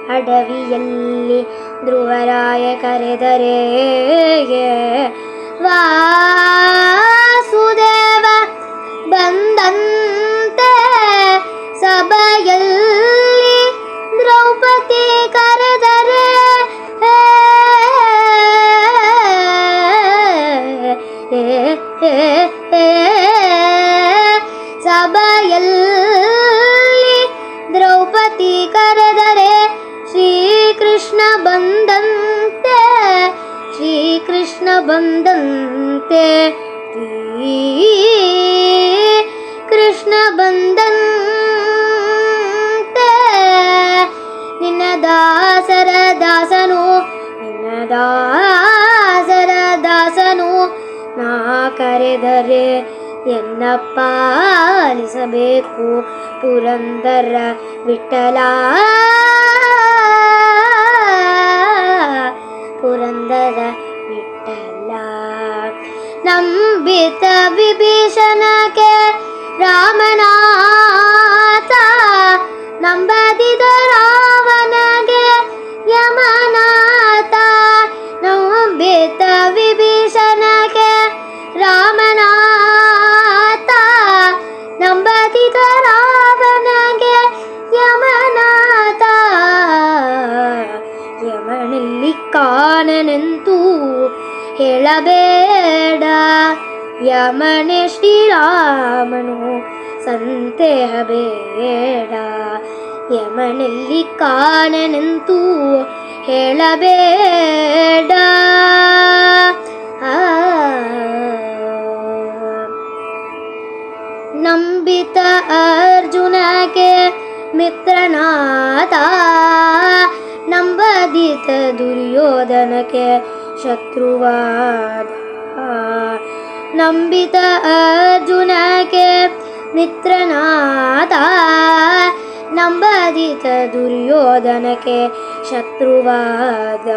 ಅಡವಿಯಲ್ಲಿ ಧ್ರುವರಾಯ ಕರೆದರೆ ವಾಸುದೇವ ಬಂದಂತೆ ಸಭೆಯಲ್ಲಿ ದ್ರೌಪದಿ ಕರೆದರೆ ಸಭೆಯಲ್ಲಿ ದ್ರೌಪದಿ ಕರೆದರೆ ಶ್ರೀಕೃಷ್ಣ ಬಂದಂತೆ ಶ್ರೀಕೃಷ್ಣ ಬಂದಂತೆ ಕೃಷ್ಣ ಬಂದಂತೆ ನಿನ್ನ ದಾಸರ ದಾಸನು ನಿನ್ನ ದಾಸರ ದಾಸನು ನಾ ಕರೆದರೆ ಎನ್ನ ಪಾಲಿಸಬೇಕು ಪುರಂದರ ವಿಠಲ ಪುರಂದರ ವಿಠಲ ನಂಬಿತ ವಿಭೀಷಣಕ್ಕೆ ರಾಮನಾಥ ನಂಬದಿದ ರಾವಣಗೆ ಯಮನಾಥ ನಂಬಿತ ವಿಭೀಷಣಕ್ಕೆ ರಾಮನಾಥ ನಂಬದಿದ ರಾವಣಗೆ ಯಮನಾಥ ಯಮನಲ್ಲಿ ಕಾಣನೆಂತೂ ಹೇಳಬೇಡ ಯಮನೆ ಶ್ರೀರಾಮನು ಸಂದೇಹ ಬೇಡ ಯಮನಲ್ಲಿ ಕಾಣನೆಂತೂ ಹೇಳಬೇಡ ನಂಬಿತ ಅರ್ಜುನಗೆ ಮಿತ್ರನಾಥ ನಂಬದಿತ ದುರ್ಯೋಧನಕ್ಕೆ ಶತ್ರುವಾದ ನಂಬಿತ ಅರ್ಜುನಕ್ಕೆ ಮಿತ್ರನಾಥ ನಂಬದಿತ ದುರ್ಯೋಧನಕ್ಕೆ ಶತ್ರುವಾದ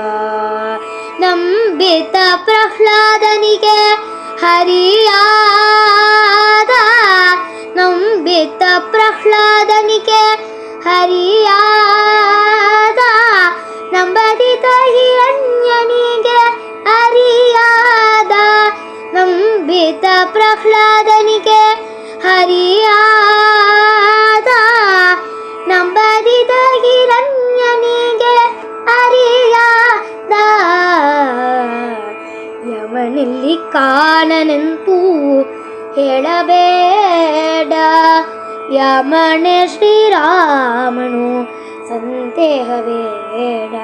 ನಂಬಿತ ಪ್ರಹ್ಲಾದನಿಗೆ ಹರಿಯಾದ ನಂಬಿತ ಪ್ರಹ್ಲಾದನಿಗೆ ಹರಿಯಾದ ನಂಬದಿತ ಹಿರಣ್ಯನಿಗೆ ಹರಿಯಾದ ನಂಬಿತ ಪ್ರಹ್ಲಾದನಿಗೆ ಹರಿಯಾದ ನಂಬದಿತ ಹಿರಣ್ಯನಿಗೆ ಹರಿಯಾದ ಯಮನಲ್ಲಿ ಕಾಣನೆಂತೂ ಹೇಳಬೇಡ ಯಮನೆ ಶ್ರೀರಾಮನು ಸಂದೇಹಬೇಡ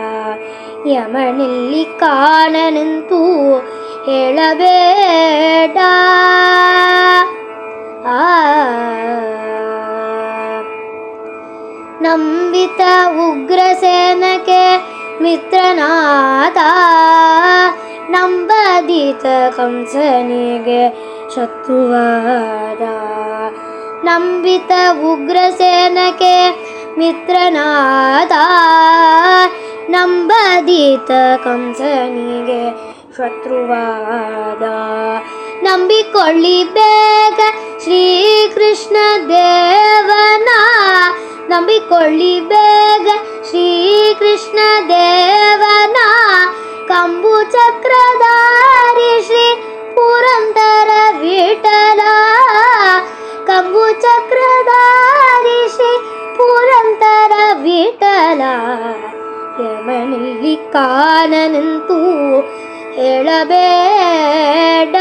ಯಮನಲ್ಲಿ ಕಾಣನೆಂತೂ ಹೇಳಬೇಡ ನಂಬಿತ ಉಗ್ರಸೇನಕ್ಕೆ ಮಿತ್ರನಾಥ ನಂಬದಿತ ಕಂಸನಿಗೆ ಶತ್ರುವಾದ ನಂಬಿತ ಉಗ್ರಸೇನಕ್ಕೆ ಮಿತ್ರನಾಥ ನಂಬದಿತ ಕಂಸನಿಗೆ ಶತ್ರುವಾದ ನಂಬಿಕೊಳ್ಳಿ ಬೇಗ ಶ್ರೀಕೃಷ್ಣ ದೇವನ ನಂಬಿಕೊಳ್ಳಿ ಬೇಗ ಶ್ರೀಕೃಷ್ಣ ದೇವನ ಕಂಬು ಚಕ್ರಧಾರಿ ಶ್ರೀ ಪುರಂದರ ವಿಠಲ ಕಂಬು ಚಕ್ರಧಾರಿ ಶ್ರೀ ಪುರಂದರ ವಿಠಲ ಯಮನಲ್ಲಿ ಕಾಣನೆಂತೂ ಹೇಳಬೇಡ